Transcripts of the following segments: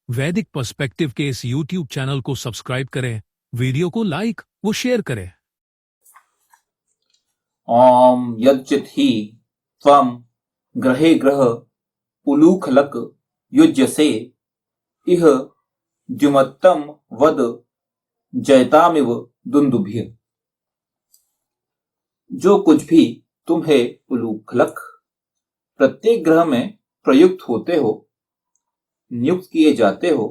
वैदिक पर्सपेक्टिव के इस YouTube चैनल को सब्सक्राइब करें, वीडियो को लाइक व शेयर करें। ओम यज्जित ही त्वं ग्रहे ग्रह उलूखलक युज्यसे इह द्युमत्तम वद जयतामिव दुंदुभिः। जो कुछ भी तुम्हें उलूखलक प्रत्येक ग्रह में प्रयुक्त होते हो, नियुक्त किए जाते हो,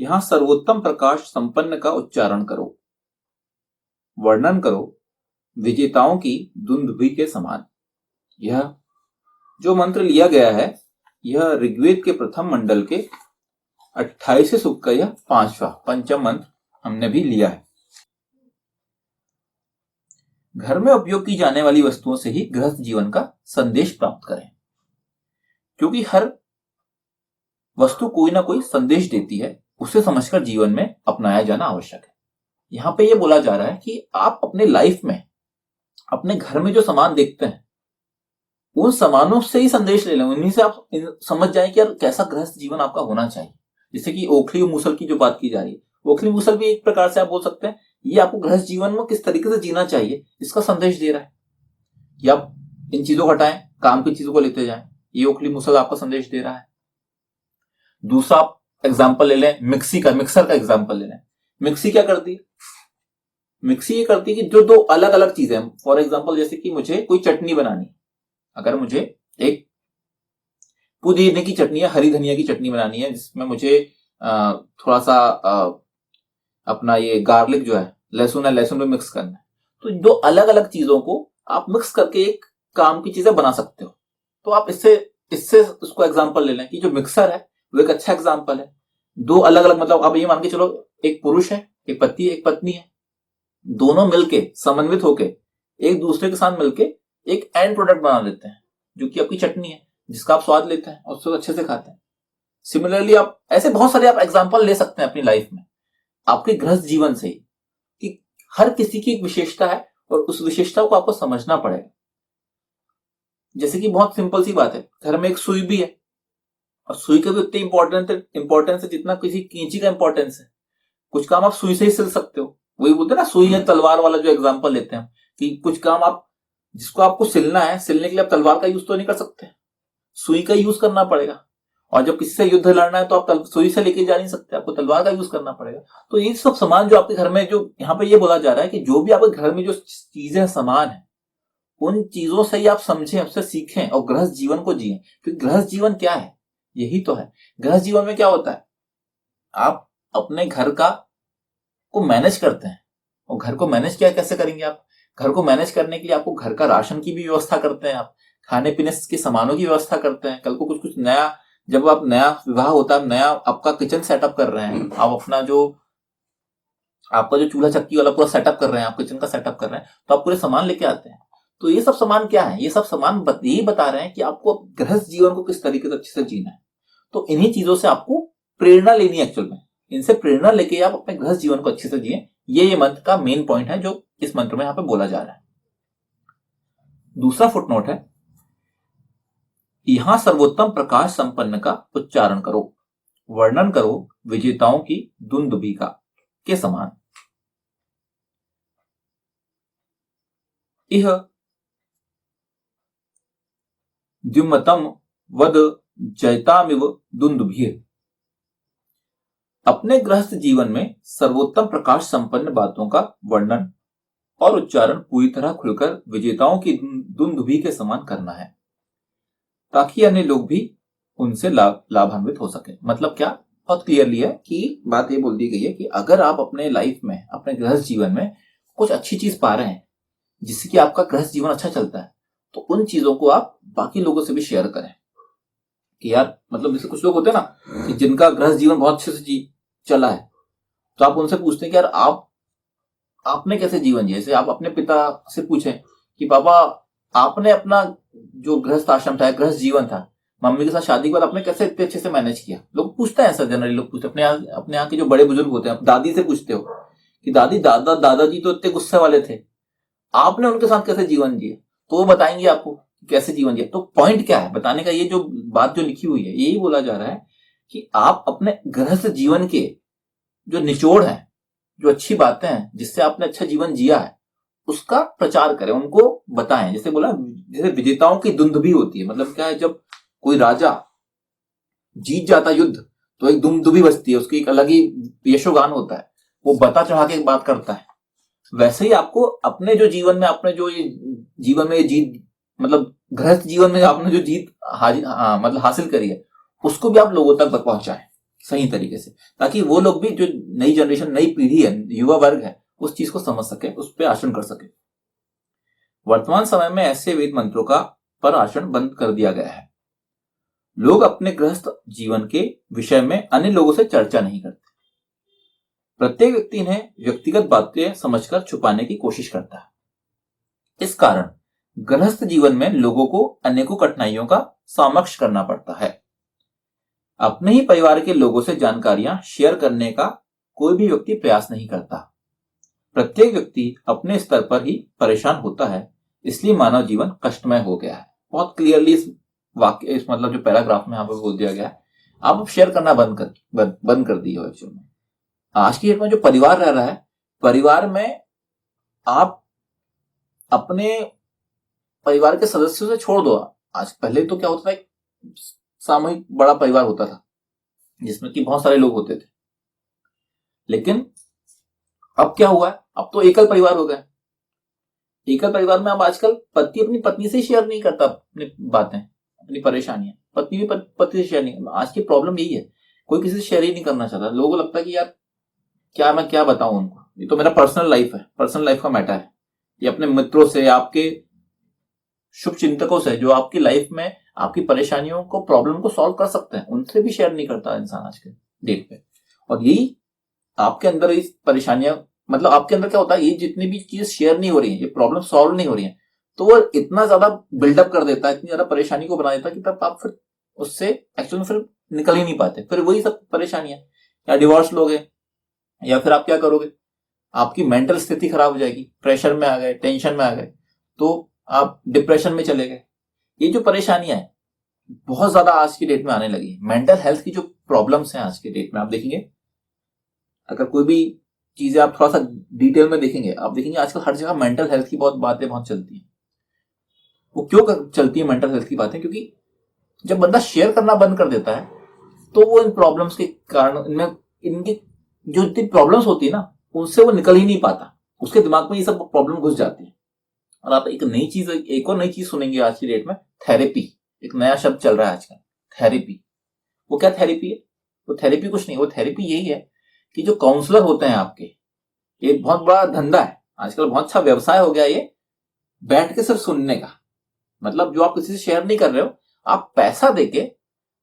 यहां सर्वोत्तम प्रकाश संपन्न का उच्चारण करो, वर्णन करो विजेताओं की दुंदुभि के समान। यह जो मंत्र लिया गया है, यह ऋग्वेद के प्रथम मंडल के 28वें सूक्त का यह 5वां पंचम मंत्र हमने भी लिया है। घर में उपयोग की जाने वाली वस्तुओं से ही गृहस्थ जीवन का संदेश प्राप्त करें, क्योंकि हर वस्तु कोई ना कोई संदेश देती है, उसे समझकर जीवन में अपनाया जाना आवश्यक है। यहां पे यह बोला जा रहा है कि आप अपने लाइफ में, अपने घर में जो सामान देखते हैं, उन सामानों से ही संदेश ले लें, उन्हीं से आप समझ जाएं कि यार कैसा गृहस्थ जीवन आपका होना चाहिए। जैसे कि ओखली और मूसल की जो बात की जा रही है, ओखली मूसल भी एक प्रकार से आप बोल सकते हैं, ये आपको गृहस्थ जीवन में किस तरीके से जीना चाहिए इसका संदेश दे रहा है कि आप इन चीजों को हटाएं, काम की चीजों को लेते जाएं। ये ओखली मूसल आपका संदेश दे रहा है। दूसरा आप एग्जाम्पल ले लें मिक्सर का एग्जाम्पल ले लें। मिक्सी क्या करती है? मिक्सी ये करती है कि जो दो अलग अलग चीजें, फॉर एग्जाम्पल जैसे कि मुझे कोई चटनी बनानी, अगर मुझे एक पुदीने की चटनी या हरी धनिया की चटनी बनानी है, जिसमें मुझे थोड़ा सा अपना ये गार्लिक जो है, लहसुन है, लहसुन में मिक्स करना है, तो दो अलग अलग चीजों को आप मिक्स करके एक काम की चीजें बना सकते हो। तो आप इससे उसको एग्जाम्पल ले लें कि जो मिक्सर है वो एक अच्छा एग्जाम्पल है। दो अलग अलग, मतलब आप ये मान के चलो, एक पुरुष है, एक पति है, एक पत्नी है, दोनों मिलके समन्वित होके एक दूसरे के साथ मिलके एक एंड प्रोडक्ट बना देते हैं, जो कि आपकी चटनी है, जिसका आप स्वाद लेते हैं और उसको अच्छे से खाते हैं। सिमिलरली आप ऐसे बहुत सारे आप एग्जाम्पल ले सकते हैं अपनी लाइफ में, आपके गृहस्थ जीवन से ही, कि हर किसी की एक विशेषता है और उस विशेषता को आपको समझना पड़ेगा। जैसे कि बहुत सिंपल सी बात है, घर में एक सुई भी है, और सुई का भी उतनी इंपॉर्टेंस है जितना किसी कैंची का इंपॉर्टेंस है। कुछ काम आप सुई से ही सिल सकते हो, वही बोलते हैं ना सुई है तलवार वाला जो एग्जांपल लेते हैं, कि कुछ काम आप, जिसको आपको सिलना है, सिलने के लिए आप तलवार का यूज तो नहीं कर सकते, सुई का यूज करना पड़ेगा। और जब किसी से युद्ध लड़ना है तो आप सुई से लेके जा नहीं सकते, आपको तलवार का यूज करना पड़ेगा। तो ये सब सामान जो आपके घर में, जो यहाँ पे ये बोला जा रहा है कि जो भी आपके घर में जो चीजें सामान है, उन चीजों से ही आप समझें, उससे सीखें और गृहस्थ जीवन को जिए। क्योंकि गृहस्थ जीवन क्या है? यही तो है। गृहस्थ जीवन में क्या होता है, आप अपने घर का को मैनेज करते हैं। और घर को मैनेज क्या कैसे करेंगे आप? घर को मैनेज करने के लिए आपको घर का राशन की भी व्यवस्था करते हैं, आप खाने पीने के सामानों की व्यवस्था करते हैं। कल को कुछ कुछ नया, जब आप नया विवाह होता है, नया आपका किचन सेटअप कर रहे हैं, आप अपना जो आपका जो चूल्हा चक्की वाला पूरा सेटअप कर रहे हैं, आप किचन का सेटअप कर रहे हैं, तो आप पूरे सामान लेके आते हैं। तो ये सब सामान क्या है? ये सब सामान यही बता रहे हैं कि आपको गृहस्थ जीवन को किस तरीके से अच्छे से जीना है। तो इन्हीं चीजों से आपको प्रेरणा लेनी है। एक्चुअल में इनसे प्रेरणा लेके आप अपने गृहस्थ जीवन को अच्छे से जिए। ये मंत्र का मेन पॉइंट है जो इस मंत्र में यहां पे बोला जा रहा है। दूसरा फुटनोट है, यहां सर्वोत्तम प्रकाश संपन्न का उच्चारण करो, वर्णन करो विजेताओं की दुंदुभि का के समान। इह द्युमतम वद जयतामिव दुंदुभिः। अपने गृहस्थ जीवन में सर्वोत्तम प्रकाश संपन्न बातों का वर्णन और उच्चारण पूरी तरह खुलकर विजेताओं की दुंदुभि के समान करना है, ताकि अन्य लोग भी उनसे लाभान्वित हो सके। मतलब क्या? बहुत क्लियरली है कि बात ये बोल दी गई है कि अगर आप अपने लाइफ में, अपने गृहस्थ जीवन में कुछ अच्छी चीज पा रहे हैं, जिससे कि आपका गृहस्थ जीवन अच्छा चलता है, तो उन चीजों को आप बाकी लोगों से भी शेयर करें। कि यार, मतलब जैसे कुछ लोग होते हैं ना कि जिनका गृहस्थ जीवन बहुत अच्छे से चला है, तो आप उनसे पूछते हैं कि यार आपने कैसे जीवन जिया। जैसे आप अपने पिता से पूछें कि पापा, आपने अपना जो गृहस्थ आश्रम था, गृहस्थ जीवन था, मम्मी के साथ शादी के बाद आपने कैसे इतने अच्छे से मैनेज किया। लोग पूछते हैं ऐसा, जनरली लोग पूछते हैं अपने यहाँ के जो बड़े बुजुर्ग होते हैं, दादी से पूछते हो कि दादी, दादाजी तो इतने गुस्से वाले थे, आपने उनके साथ कैसे जीवन जिया, तो वो बताएंगे आपको कैसे जीवन जिया। तो पॉइंट क्या है बताने का? ये जो बात जो लिखी हुई है, यही बोला जा रहा है कि आप अपने गृहस्थ जीवन के जो निचोड़ है, जो अच्छी बातें हैं, जिससे आपने अच्छा जीवन जिया है, उसका प्रचार करें, उनको बताएं। जैसे बोला, जैसे विजेताओं की दुंदुभी होती है, मतलब क्या है, जब कोई राजा जीत जाता युद्ध तो एक दुंदुभी बजती है, उसकी एक अलग ही यशोगान होता है, वो बता चढ़ा के बात करता है। वैसे ही आपको अपने जो जीवन में, अपने जो ये जीवन में ये जीत, मतलब गृहस्थ जीवन में आपने जो जीत मतलब हासिल करी है, उसको भी आप लोगों तक पहुंचाएं सही तरीके से, ताकि वो लोग भी, जो नई जनरेशन, नई पीढ़ी है, युवा वर्ग है, उस चीज को समझ सके, उस पर आचरण कर सके। वर्तमान समय में ऐसे वेद मंत्रों का पर आचरण बंद कर दिया गया है। लोग अपने गृहस्थ जीवन के विषय में अन्य लोगों से चर्चा नहीं करते। प्रत्येक व्यक्ति इन्हें व्यक्तिगत बातें समझकर छुपाने की कोशिश करता है। इस कारण गृहस्थ जीवन में लोगों को अनेकों कठिनाइयों का सामना करना पड़ता है। अपने ही परिवार के लोगों से जानकारियां शेयर करने का कोई भी व्यक्ति प्रयास नहीं करता। प्रत्येक व्यक्ति अपने स्तर पर ही परेशान होता है, इसलिए मानव जीवन कष्टमय हो गया है। बहुत क्लियरली इस वाक्य, इस मतलब जो पैराग्राफ में यहाँ पर बोल दिया गया है, आप अब शेयर करना बंद कर दी हो। एक्चुअली में आज की डेट में जो परिवार रह रहा है, परिवार में आप अपने परिवार के सदस्यों से छोड़ दो। आज, पहले तो क्या होता था, एक सामूहिक बड़ा परिवार होता था जिसमें कि बहुत सारे लोग होते थे, लेकिन अब क्या हुआ है, अब तो एकल परिवार हो गया। एकल परिवार में अब आजकल पति अपनी पत्नी से शेयर नहीं करता अपनी बातें, अपनी परेशानियां, पत्नी भी पति से शेयर नहीं। आज की प्रॉब्लम यही है, कोई किसी से शेयर ही नहीं करना चाहता। लोगों को लगता है कि यार क्या मैं क्या बताऊं उनको, ये तो मेरा पर्सनल लाइफ है, पर्सनल लाइफ का मैटर है। ये अपने मित्रों से, आपके शुभ चिंतकों से, जो आपकी लाइफ में आपकी परेशानियों को, प्रॉब्लम को सॉल्व कर सकते हैं, उनसे भी शेयर नहीं करता इंसान आज के डेट पे। और यही आपके अंदर इस परेशानियां, मतलब आपके अंदर क्या होता है, ये जितनी भी चीज शेयर नहीं हो रही है, ये प्रॉब्लम सॉल्व नहीं हो रही है, तो वो इतना ज्यादा बिल्डअप कर देता है, इतनी ज्यादा परेशानी को बना देता है कि तब आप फिर उससे एक्चुअली में फिर निकल ही नहीं पाते। फिर वही सब परेशानियां, या डिवोर्स लोगे, या फिर आप क्या करोगे, आपकी मेंटल स्थिति खराब हो जाएगी, प्रेशर में आ गए, टेंशन में आ गए, तो आप डिप्रेशन में चले गए। ये जो परेशानियां हैं बहुत ज्यादा आज की डेट में आने लगी। मेंटल हेल्थ की जो प्रॉब्लम्स हैं आज के डेट में, आप देखेंगे, अगर कोई भी चीजें आप थोड़ा सा डिटेल में देखेंगे, आप देखेंगे आजकल हर जगह मेंटल हेल्थ की बातें बहुत चलती हैं। वो क्यों चलती है मेंटल हेल्थ की बातें? क्योंकि जब बंदा शेयर करना बंद कर देता है, तो वो इन प्रॉब्लम्स के कारण, इनमें इनकी जो इतनी प्रॉब्लम्स होती है ना, उनसे वो निकल ही नहीं पाता, उसके दिमाग में ये सब प्रॉब्लम घुस जाती है। और आप एक और नई चीज सुनेंगे आज की डेट में, थेरेपी। एक नया शब्द चल रहा है आजकल, थेरेपी। वो क्या थेरेपी है? वो थेरेपी कुछ नहीं, वो थेरेपी यही है कि जो काउंसलर होते हैं आपके, ये बहुत बड़ा धंधा है आजकल, बहुत अच्छा व्यवसाय हो गया ये, बैठ के सिर्फ सुनने का। मतलब जो आप किसी से शेयर नहीं कर रहे हो, आप पैसा देके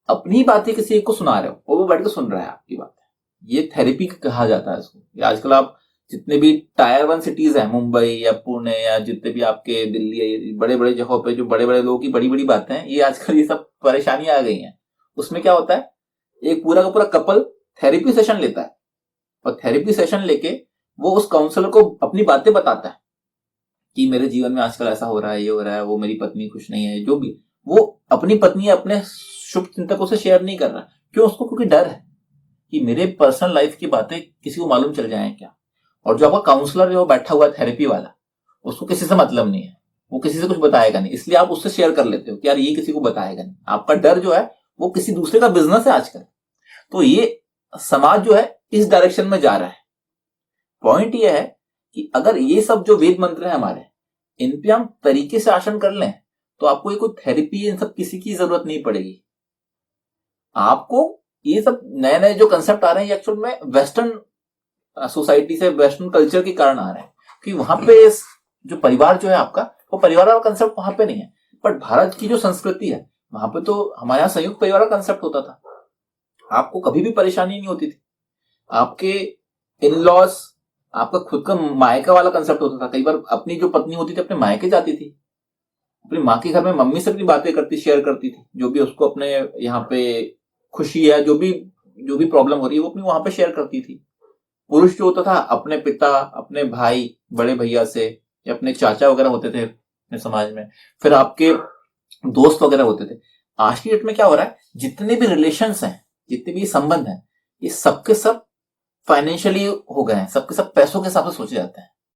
अपनी बातें किसी एक को सुना रहे हो और वो बैठ के सुन रहा है आपकी बात। ये थेरेपी कहा जाता है इसको। ये आजकल आप जितने भी टायर 1 सिटीज हैं, मुंबई या पुणे या जितने भी आपके दिल्ली, बड़े बड़े जगहों पे जो बड़े बड़े लोगों की बड़ी बड़ी बातें हैं, ये आजकल ये सब परेशानियां आ गई हैं। उसमें क्या होता है, एक पूरा का पूरा कपल थेरेपी सेशन लेता है, और थेरेपी सेशन लेके वो उस काउंसलर को अपनी बातें बताता है कि मेरे जीवन में आजकल ऐसा हो रहा है, ये हो रहा है, वो मेरी पत्नी खुश नहीं है, जो भी। वो अपनी पत्नी अपने शुभ चिंतकों से शेयर नहीं कर रहा। क्यों? उसको क्योंकि डर है कि मेरे पर्सनल लाइफ की बातें किसी को मालूम चल जाए क्या। और जो आपका काउंसलर है, वो बैठा हुआ है थेरेपी वाला, उसको किसी से मतलब नहीं है, वो किसी से कुछ बताएगा नहीं, इसलिए आप उससे शेयर कर लेते हो कि यार ये किसी को बताएगा नहीं। आपका डर जो है वो किसी दूसरे का बिजनेस है आजकल। तो ये समाज जो है इस डायरेक्शन में जा रहा है। पॉइंट ये है कि अगर ये सब जो वेद मंत्र है हमारे, इन पे हम तरीके से आचरण कर लें, तो आपको ये कोई थेरेपी, इन सब किसी की जरूरत नहीं पड़ेगी। आपको ये सब नए नए जो कंसेप्ट आ रहे हैं, एक्चुअल में वेस्टर्न सोसाइटी से, वेस्टर्न कल्चर के कारण आ रहे हैं, कि वहां पे जो परिवार जो है आपका, वो परिवार वाला कंसेप्ट वहां पे नहीं है। बट भारत की जो संस्कृति है, वहां पे तो हमारे यहाँ संयुक्त परिवार का कंसेप्ट होता था। आपको कभी भी परेशानी नहीं होती थी। आपके इन लॉज, आपका खुद का मायका वाला कंसेप्ट होता था। कई बार अपनी जो पत्नी होती थी अपने मायके जाती थी, अपनी माँ के घर में मम्मी से अपनी बातें करती, शेयर करती थी, जो भी उसको अपने यहाँ पे खुशी है, जो भी प्रॉब्लम हो रही है, वो अपनी वहां पे शेयर करती थी। पुरुष जो होता था अपने पिता, अपने भाई, बड़े भैया से, या अपने चाचा वगैरह होते थे अपने समाज में, फिर आपके दोस्त वगैरह होते थे। आज की डेट में क्या हो रहा है, जितने भी रिलेशंस हैं, जितने भी संबंध हैं, ये सबके सब फाइनेंशियली हो गए हैं, सबके सब पैसों के हिसाब से सोचे जाते हैं।